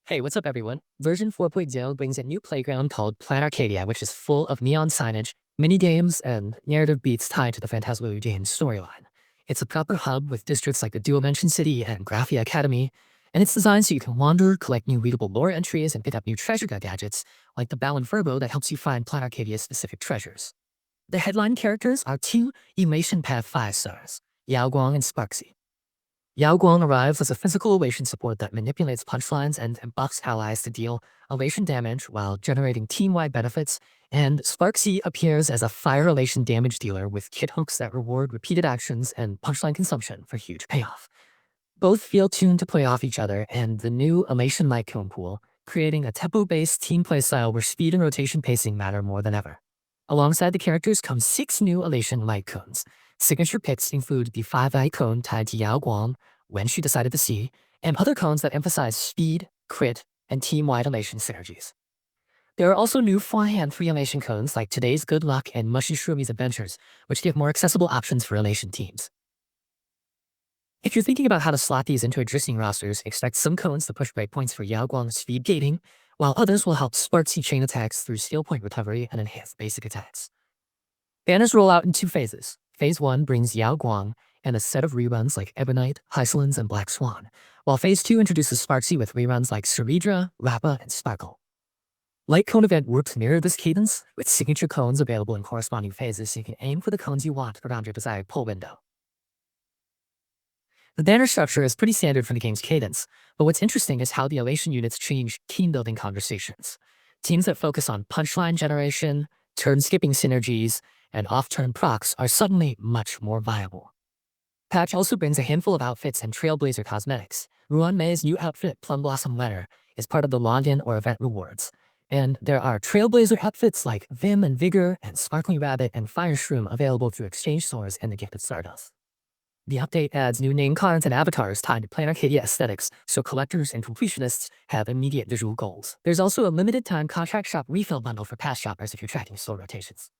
Hey, what's up, everyone? Version 4.0 brings a new playground called Planarcadia, which is full of neon signage, mini games, and narrative beats tied to the Phantasmagoria game's storyline. It's a proper hub with districts like the Dual-Dimension City and Graphia Academy, and it's designed so you can wander, collect new readable lore entries, and pick up new treasure gadgets, like the Bow and Furbo that helps you find Planarcadia's specific treasures. The headline characters are two Elation Path 5 stars, Yao Guang and Sparxie. Yao Guang arrives as a physical elation support that manipulates punchlines and buffs allies to deal elation damage while generating team-wide benefits, and Sparxie appears as a fire elation damage dealer with kit hooks that reward repeated actions and punchline consumption for huge payoff. Both feel tuned to play off each other, and the new elation light cone pool, creating a tempo-based team play style where speed and rotation pacing matter more than ever. Alongside the characters come 6 new elation light cones. Signature picks include the 5-eye cone tied to Yao Guang when she decided to see, and other cones that emphasize speed, crit, and team-wide elation synergies. There are also new forehand 3 elation cones like Today's Good Luck and Mushy Shroomies Adventures, which give more accessible options for elation teams. If you're thinking about how to slot these into existing rosters, expect some cones to push breakpoints for Yao Guang's speed gating, while others will help Sparxie chain attacks through skill point recovery and enhance basic attacks. Banners roll out in 2 phases. Phase 1 brings Yao Guang and a set of reruns like Ebonite, Hysolins, and Black Swan, while Phase 2 introduces Sparxie with reruns like Ceridra, Rappa, and Sparkle. Light Cone event works mirror this cadence, with signature cones available in corresponding phases so you can aim for the cones you want around your desired pull window. The banner structure is pretty standard for the game's cadence, but what's interesting is how the elation units change team-building conversations. Teams that focus on punchline generation, turn-skipping synergies, and off-turn procs are suddenly much more viable. Patch also brings a handful of outfits and Trailblazer cosmetics. Ruan Mei's new outfit, Plum Blossom Letter, is part of the login or event rewards. And there are Trailblazer outfits like Vim and Vigor and Sparkling Rabbit and Fire Shroom available through exchange stores and the Gifted Stardust. The update adds new name cards and avatars tied to Planarcadia aesthetics, so collectors and completionists have immediate visual goals. There's also a limited time contract shop refill bundle for past shoppers if you're tracking store rotations.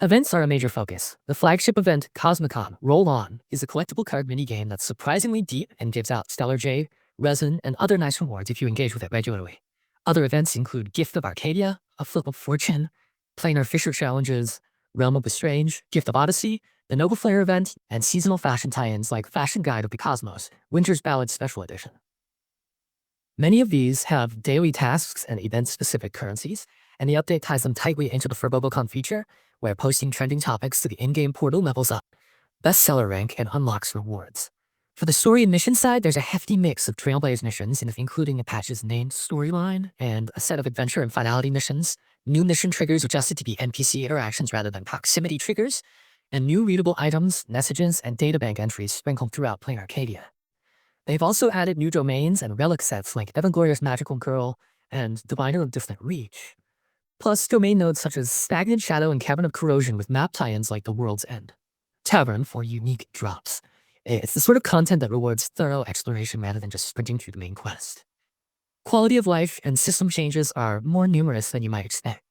Events are a major focus. The flagship event, Cosmicon Roll On, is a collectible card minigame that's surprisingly deep and gives out Stellar J, Resin, and other nice rewards if you engage with it regularly. Other events include Gift of Arcadia, a Flip of Fortune, Planar Fisher Challenges, Realm of the Strange, Gift of Odyssey, the Noble Flare event, and seasonal fashion tie-ins like Fashion Guide of the Cosmos, Winter's Ballad Special Edition. Many of these have daily tasks and event-specific currencies, and the update ties them tightly into the Furbobocon feature, where posting trending topics to the in-game portal levels up bestseller rank and unlocks rewards. For the story and mission side, there's a hefty mix of Trailblaze missions, including a patch's named storyline and a set of adventure and finality missions, new mission triggers adjusted to be NPC interactions rather than proximity triggers, and new readable items, messages, and databank entries sprinkled throughout Planarcadia. They've also added new domains and relic sets like Evanglorious Magical Girl and Diviner of Distant Reach, plus domain nodes such as Stagnant Shadow and Cavern of Corrosion with map tie-ins like The World's End. Tavern for unique drops. It's the sort of content that rewards thorough exploration rather than just sprinting through the main quest. Quality of life and system changes are more numerous than you might expect.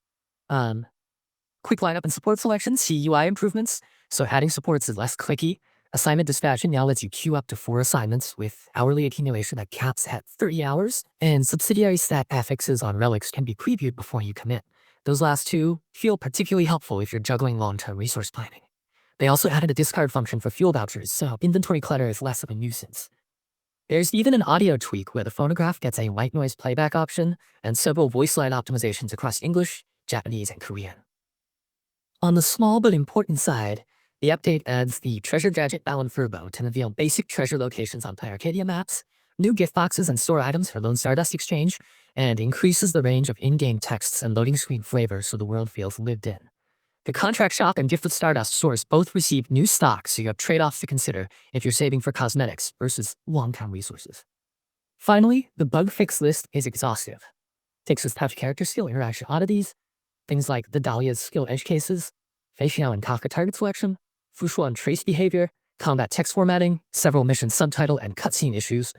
Quick lineup and support selection see UI improvements, so adding supports is less clicky. Assignment dispatching now lets you queue up to 4 assignments with hourly accumulation that caps at 30 hours, and subsidiary stat affixes on relics can be previewed before you commit. Those last 2 feel particularly helpful if you're juggling long-term resource planning. They also added a discard function for fuel vouchers, so inventory clutter is less of a nuisance. There's even an audio tweak where the phonograph gets a white noise playback option and several voice line optimizations across English, Japanese, and Korean. On the small but important side, the update adds the Treasure Gadget Bow and Furbo to reveal basic treasure locations on Planarcadia maps, new gift boxes and store items for Lone Stardust Exchange, and increases the range of in-game texts and loading screen flavors so the world feels lived in. The Contract Shop and Gifted Stardust stores both receive new stock, so you have trade-offs to consider if you're saving for cosmetics versus long-term resources. Finally, the bug fix list is exhaustive. Takes us touch character skill interaction oddities, things like the Dahlia's skill edge cases, Feixiao and Kafka target selection, Fushuan trace behavior, combat text formatting, several mission subtitle and cutscene issues,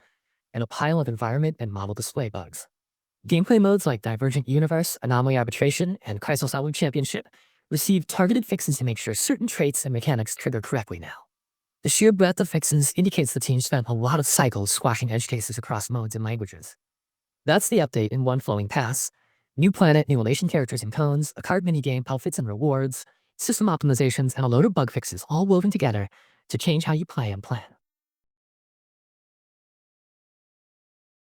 and a pile of environment and model display bugs. Gameplay modes like Divergent Universe, Anomaly Arbitration, and Kaizo Salu Championship receive targeted fixes to make sure certain traits and mechanics trigger correctly now. The sheer breadth of fixes indicates the team spent a lot of cycles squashing edge cases across modes and languages. That's the update in one flowing pass. New planet, new Elation characters and cones, a card minigame, outfits and rewards, system optimizations, and a load of bug fixes all woven together to change how you play and plan.